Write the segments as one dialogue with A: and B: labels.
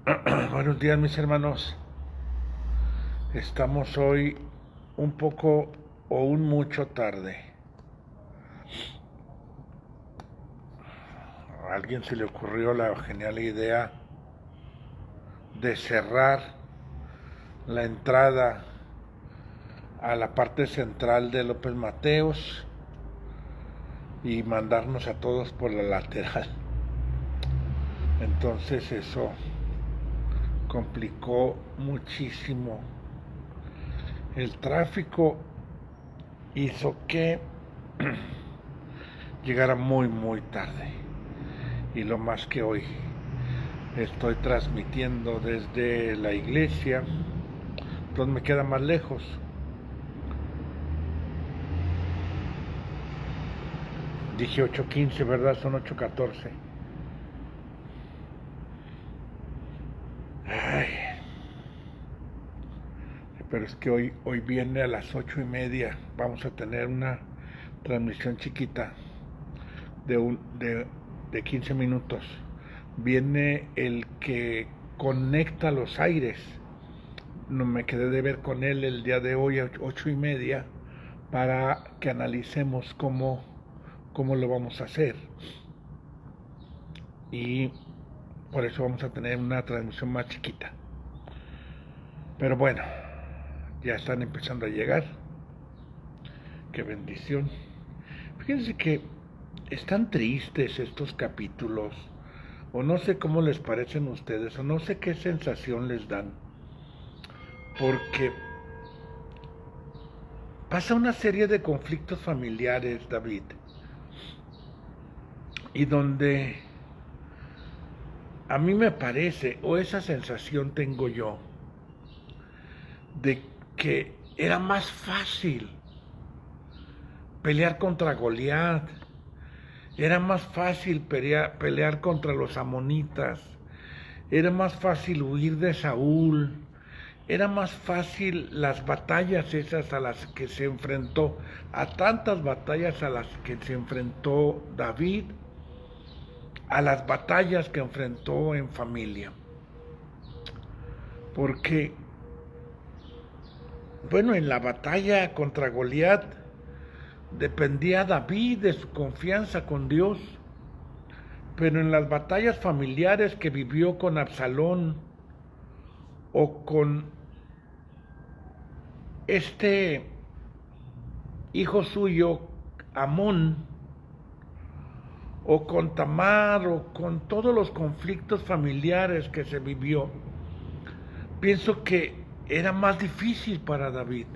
A: Buenos días, mis hermanos. Estamos hoy un poco o un mucho tarde. A alguien se le ocurrió la genial idea de cerrar la entrada a la parte central de López Mateos y mandarnos a todos por la lateral. Entonces eso complicó muchísimo. El tráfico hizo que llegara muy tarde. Y lo más que hoy estoy transmitiendo desde la iglesia, entonces me queda más lejos. Dije 8:15, ¿verdad? Son 8:14. Ay, pero es que hoy viene a las 8:30. Vamos a tener una transmisión chiquita de 15 minutos. Viene el que conecta los aires. No me quedé de ver con él el día de hoy a 8:30 para que analicemos cómo lo vamos a hacer. Y por eso vamos a tener una transmisión más chiquita. Pero bueno, ya están empezando a llegar. Qué bendición. Fíjense que están tristes estos capítulos, o no sé cómo les parecen a ustedes, o no sé qué sensación les dan, porque pasa una serie de conflictos familiares, David, y donde a mí me parece, o esa sensación tengo yo, de que era más fácil pelear contra Goliat, era más fácil pelear contra los amonitas, era más fácil huir de Saúl, era más fácil las batallas esas a las que se enfrentó, a tantas batallas a las que se enfrentó David, a las batallas que enfrentó en familia. Porque, bueno, en la batalla contra Goliat dependía David de su confianza con Dios, pero en las batallas familiares que vivió con Absalón o con este hijo suyo, Amón, o con Tamar, o con todos los conflictos familiares que se vivió, pienso que era más difícil para David,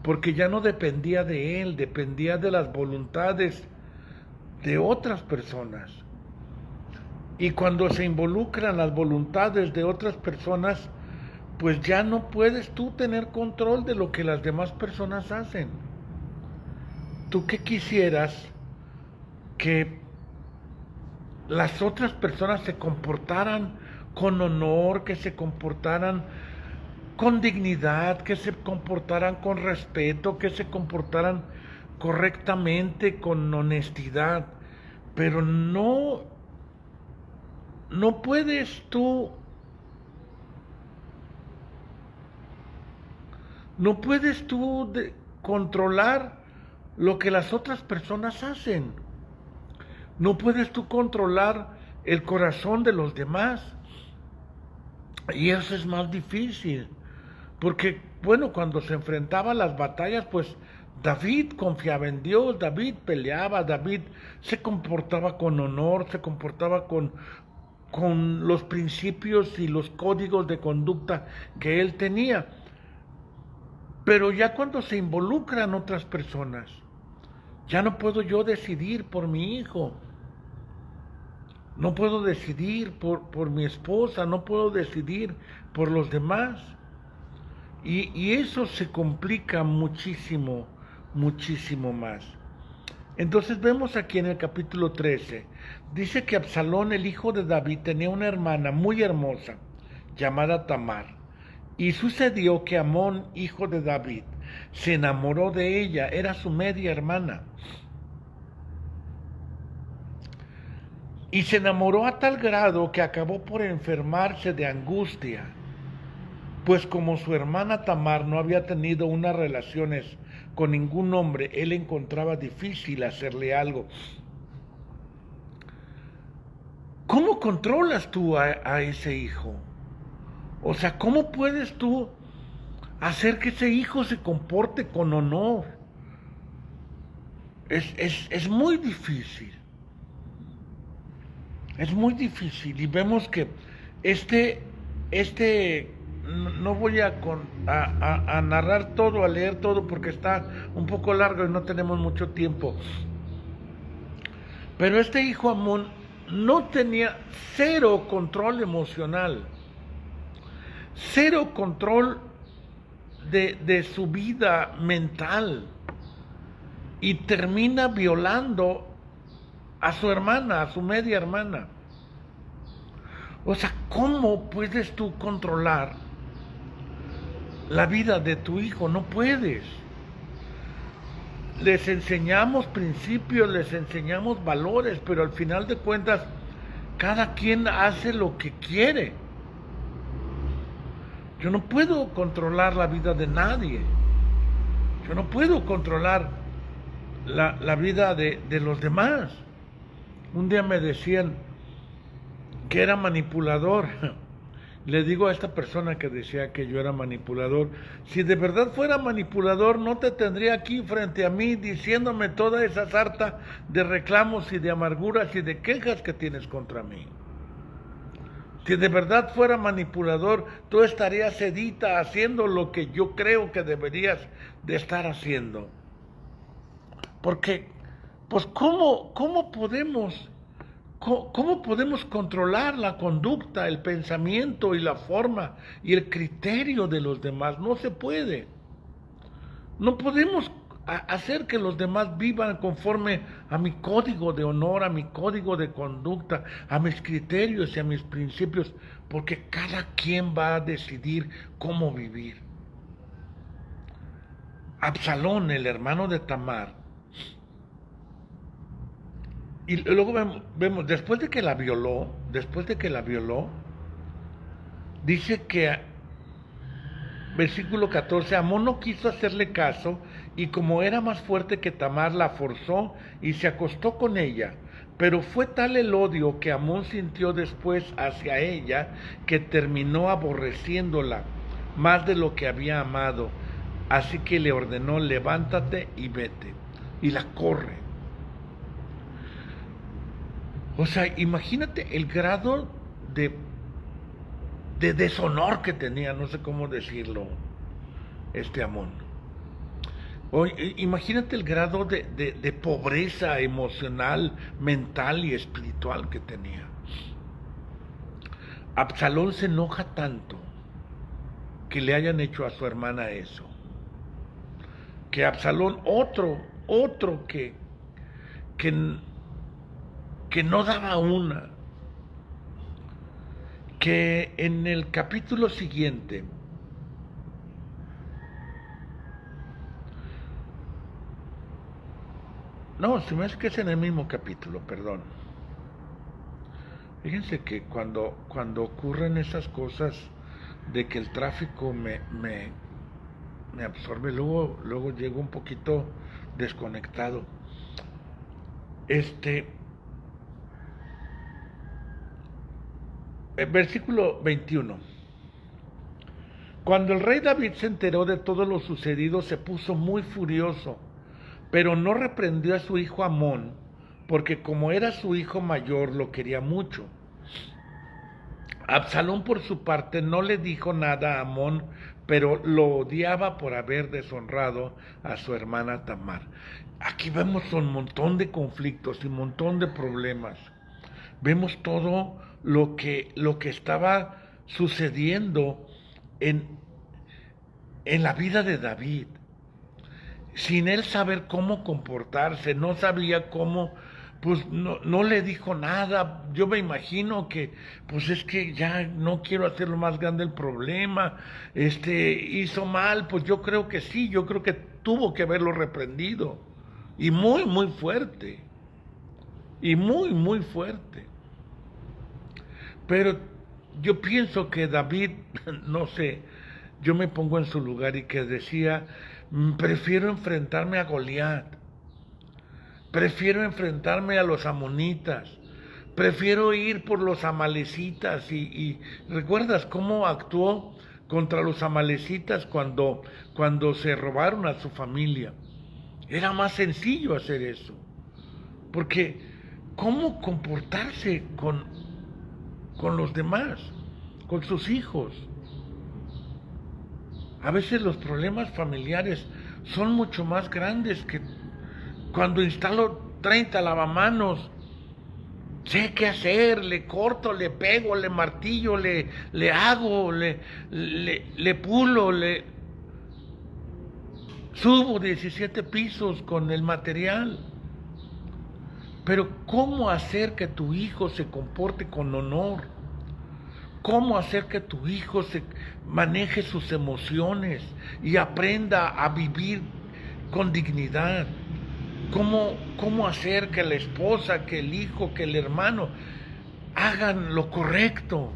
A: porque ya no dependía de él, dependía de las voluntades de otras personas. Y cuando se involucran las voluntades de otras personas, pues ya no puedes tú tener control de lo que las demás personas hacen. ¿Tú qué quisieras que las otras personas se comportaran con honor, que se comportaran con dignidad, que se comportaran con respeto, que se comportaran correctamente, con honestidad? Pero no puedes tú, no puedes tú controlar lo que las otras personas hacen. No puedes tú controlar el corazón de los demás. Y eso es más difícil. Porque, bueno, cuando se enfrentaba a las batallas, pues David confiaba en Dios, David peleaba, David se comportaba con honor, se comportaba con los principios y los códigos de conducta que él tenía. Pero ya cuando se involucran otras personas, ya no puedo yo decidir por mi hijo, no puedo decidir por mi esposa, no puedo decidir por los demás. Y eso se complica muchísimo más. Entonces vemos aquí en el capítulo 13, dice que Absalón, el hijo de David, tenía una hermana muy hermosa, llamada Tamar. Y sucedió que Amón, hijo de David, se enamoró de ella, era su media hermana. Y se enamoró a tal grado que acabó por enfermarse de angustia, pues como su hermana Tamar no había tenido unas relaciones con ningún hombre, él encontraba difícil hacerle algo. ¿Cómo controlas tú a ese hijo? O sea, ¿cómo puedes tú hacer que ese hijo se comporte con honor? Es muy difícil. Es muy difícil. Y vemos que no voy a narrar todo, a leer todo, porque está un poco largo y no tenemos mucho tiempo. Pero este hijo Amón no tenía cero control emocional, cero control de su vida mental, y termina violando a su hermana, a su media hermana. O sea, ¿cómo puedes tú controlar la vida de tu hijo? No puedes. Les enseñamos principios, les enseñamos valores, pero al final de cuentas, cada quien hace lo que quiere. Yo no puedo controlar la vida de nadie. Yo no puedo controlar la vida de los demás. Un día me decían que era manipulador. Le digo a esta persona que decía que yo era manipulador, si de verdad fuera manipulador, no te tendría aquí frente a mí diciéndome toda esa sarta de reclamos y de amarguras y de quejas que tienes contra mí. Si de verdad fuera manipulador, tú estarías sedita haciendo lo que yo creo que deberías de estar haciendo. Porque, pues, ¿cómo podemos controlar la conducta, el pensamiento y la forma y el criterio de los demás? No se puede. No podemos hacer que los demás vivan conforme a mi código de honor, a mi código de conducta, a mis criterios y a mis principios, porque cada quien va a decidir cómo vivir. Absalón, el hermano de Tamar, y luego vemos, después de que la violó, dice que, versículo 14, Amón no quiso hacerle caso, y como era más fuerte que Tamar, la forzó y se acostó con ella. Pero fue tal el odio que Amón sintió después hacia ella, que terminó aborreciéndola más de lo que había amado. Así que le ordenó, levántate y vete. Y la corre. O sea, imagínate el grado de deshonor que tenía, no sé cómo decirlo, este Amón. O, imagínate el grado de pobreza emocional, mental y espiritual que tenía. Absalón se enoja tanto que le hayan hecho a su hermana eso. Que Absalón, otro que no daba una, que en el capítulo siguiente, no, se me hace que es en el mismo capítulo, perdón. Fíjense que cuando ocurren esas cosas de que el tráfico me absorbe, luego llego un poquito desconectado. Versículo 21. Cuando el rey David se enteró de todo lo sucedido, se puso muy furioso, pero no reprendió a su hijo Amón, porque como era su hijo mayor, lo quería mucho. Absalón, por su parte, no le dijo nada a Amón, pero lo odiaba por haber deshonrado a su hermana Tamar. Aquí vemos un montón de conflictos y un montón de problemas. Vemos todo lo que estaba sucediendo en la vida de David, sin él saber cómo comportarse, no sabía cómo, pues no le dijo nada. Yo me imagino que, pues es que ya no quiero hacerlo más grande el problema, hizo mal, pues yo creo que sí, yo creo que tuvo que haberlo reprendido, y muy, muy fuerte, y muy, muy fuerte. Pero yo pienso que David, no sé, yo me pongo en su lugar y que decía, prefiero enfrentarme a Goliat, prefiero enfrentarme a los amonitas, prefiero ir por los amalecitas. Y ¿recuerdas cómo actuó contra los amalecitas cuando se robaron a su familia? Era más sencillo hacer eso, porque ¿cómo comportarse con los demás, con sus hijos? A veces los problemas familiares son mucho más grandes que cuando instalo 30 lavamanos. Sé qué hacer, le corto, le pego, le martillo, le hago, le pulo, le subo 17 pisos con el material. Pero ¿cómo hacer que tu hijo se comporte con honor? ¿Cómo hacer que tu hijo se maneje sus emociones y aprenda a vivir con dignidad? ¿Cómo hacer que la esposa, que el hijo, que el hermano hagan lo correcto?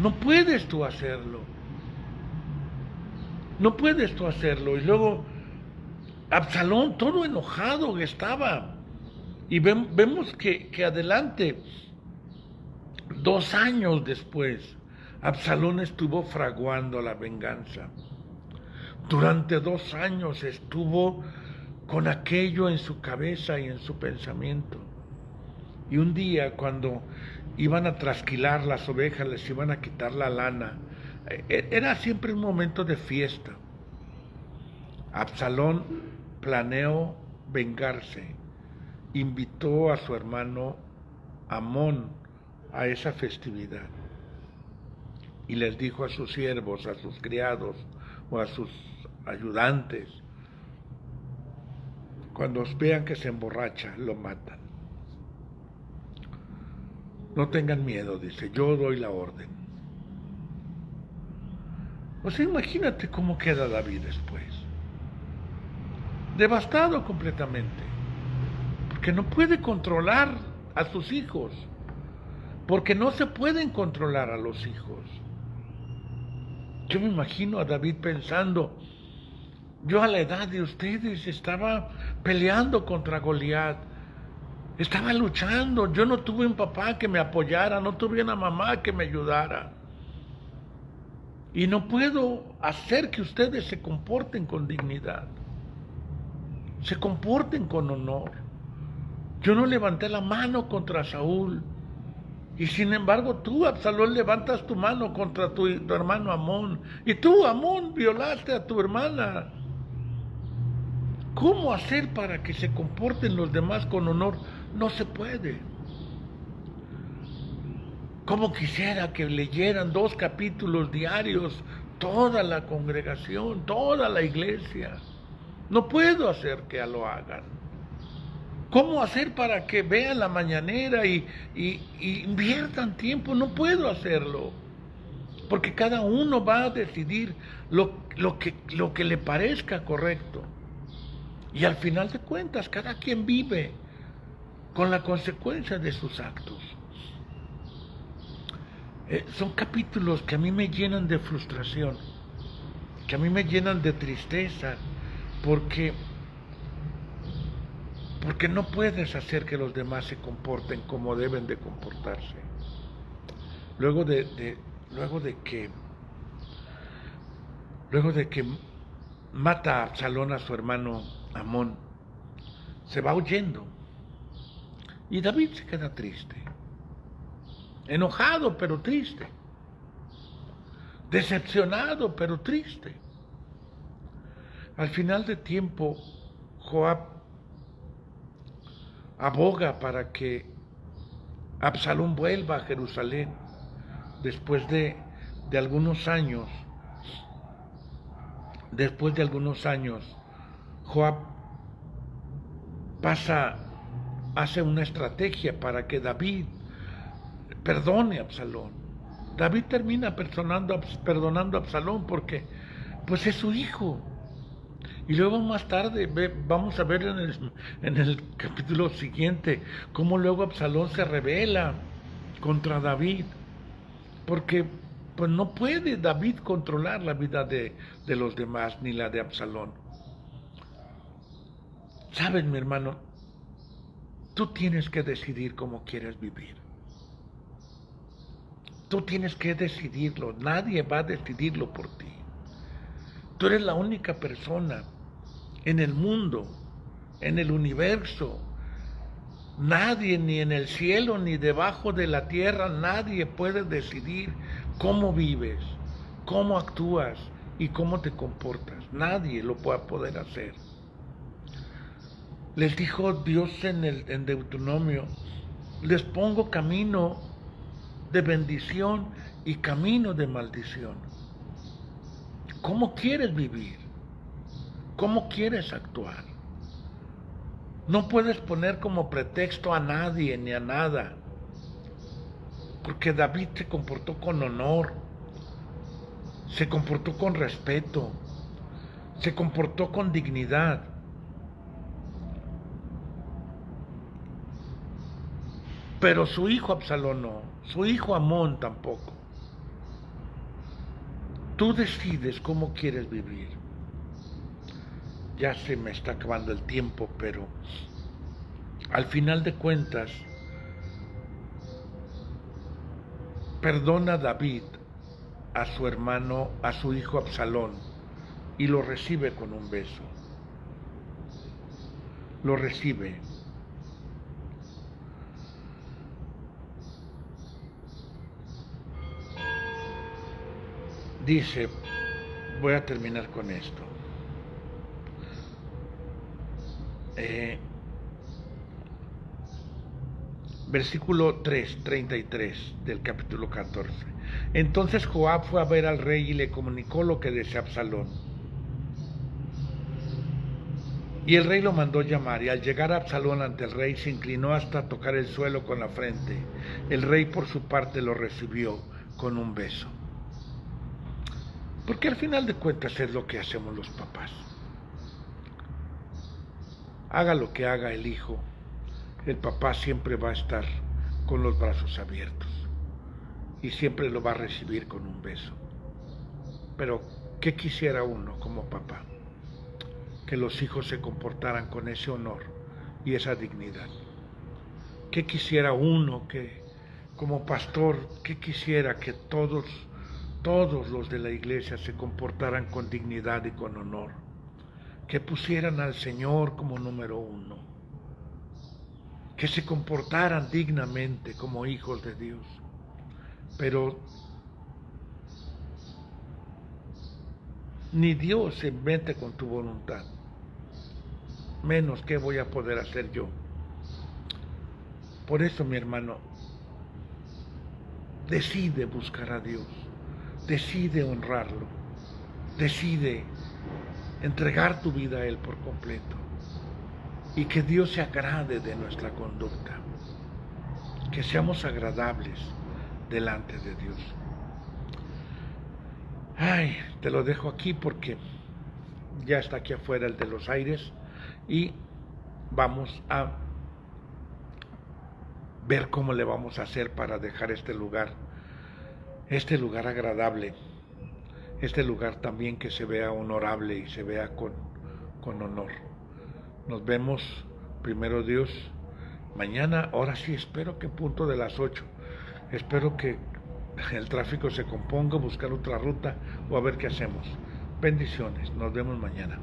A: No puedes tú hacerlo. No puedes tú hacerlo. Y luego Absalón todo enojado estaba. Y vemos que adelante, 2 años después, Absalón estuvo fraguando la venganza. Durante 2 años estuvo con aquello en su cabeza y en su pensamiento. Y un día, cuando iban a trasquilar las ovejas, les iban a quitar la lana, era siempre un momento de fiesta. Absalón planeó vengarse, invitó a su hermano Amón a esa festividad y les dijo a sus siervos, a sus criados o a sus ayudantes: cuando os vean que se emborracha, lo matan. No tengan miedo, dice, yo doy la orden. O sea, imagínate cómo queda David después. Devastado completamente. Porque no puede controlar a sus hijos. Porque no se pueden controlar a los hijos. Yo me imagino a David pensando: yo a la edad de ustedes estaba peleando contra Goliat, estaba luchando, yo no tuve un papá que me apoyara, no tuve una mamá que me ayudara. Y no puedo hacer que ustedes se comporten con dignidad, se comporten con honor. Yo no levanté la mano contra Saúl, y sin embargo tú, Absalón, levantas tu mano contra tu hermano Amón, y tú, Amón, violaste a tu hermana. ¿Cómo hacer para que se comporten los demás con honor? No se puede. Como quisiera que leyeran 2 capítulos diarios toda la congregación, toda la iglesia. No puedo hacer que lo hagan. ¿Cómo hacer para que vean la mañanera y inviertan tiempo? No puedo hacerlo. Porque cada uno va a decidir lo que le parezca correcto. Y al final de cuentas, cada quien vive con la consecuencia de sus actos. Son capítulos que a mí me llenan de frustración, que a mí me llenan de tristeza, porque no puedes hacer que los demás se comporten como deben de comportarse. Luego de que mata a Absalón a su hermano Amón, se va huyendo. Y David se queda triste, enojado pero triste, decepcionado pero triste. Al final de tiempo, Joab aboga para que Absalón vuelva a Jerusalén después de algunos años. Después de algunos años, Joab hace una estrategia para que David perdone a Absalón. David termina perdonando a Absalón porque pues es su hijo. Y luego más tarde vamos a ver en el capítulo siguiente cómo luego Absalón se rebela contra David, porque pues no puede David controlar la vida de los demás, ni la de Absalón. Sabes, mi hermano, tú tienes que decidir cómo quieres vivir. Tú tienes que decidirlo, nadie va a decidirlo por ti. Tú eres la única persona en el mundo, en el universo. Nadie, ni en el cielo, ni debajo de la tierra, nadie puede decidir cómo vives, cómo actúas y cómo te comportas. Nadie lo va a poder hacer. Les dijo Dios en Deuteronomio, les pongo camino de bendición y camino de maldición. ¿Cómo quieres vivir? ¿Cómo quieres actuar? No puedes poner como pretexto a nadie ni a nada, porque David se comportó con honor, se comportó con respeto, se comportó con dignidad. Pero su hijo Absalón no, su hijo Amón tampoco. Tú decides cómo quieres vivir. Ya se me está acabando el tiempo, pero al final de cuentas, perdona David a su hermano, a su hijo Absalón, y lo recibe con un beso. Lo recibe. Dice, voy a terminar con esto. Versículo 33 del capítulo 14. Entonces Joab fue a ver al rey y le comunicó lo que decía Absalón. Y el rey lo mandó llamar, y al llegar Absalón ante el rey se inclinó hasta tocar el suelo con la frente. El rey por su parte lo recibió con un beso. Porque al final de cuentas es lo que hacemos los papás. Haga lo que haga el hijo, el papá siempre va a estar con los brazos abiertos y siempre lo va a recibir con un beso. Pero, ¿qué quisiera uno como papá? Que los hijos se comportaran con ese honor y esa dignidad. ¿Qué quisiera uno que, como pastor, qué quisiera que todos los de la iglesia se comportaran con dignidad y con honor? Que pusieran al Señor como número uno, que se comportaran dignamente como hijos de Dios. Pero ni Dios se mete con tu voluntad, menos que voy a poder hacer yo. Por eso, mi hermano, decide buscar a Dios, decide honrarlo, decide entregar tu vida a Él por completo y que Dios se agrade de nuestra conducta, que seamos agradables delante de Dios. Ay, te lo dejo aquí porque ya está aquí afuera el de los aires y vamos a ver cómo le vamos a hacer para dejar este lugar agradable, este lugar también que se vea honorable y se vea con honor. Nos vemos, primero Dios, mañana. Ahora sí, espero que punto de las 8. Espero que el tráfico se componga, buscar otra ruta o a ver qué hacemos. Bendiciones, nos vemos mañana.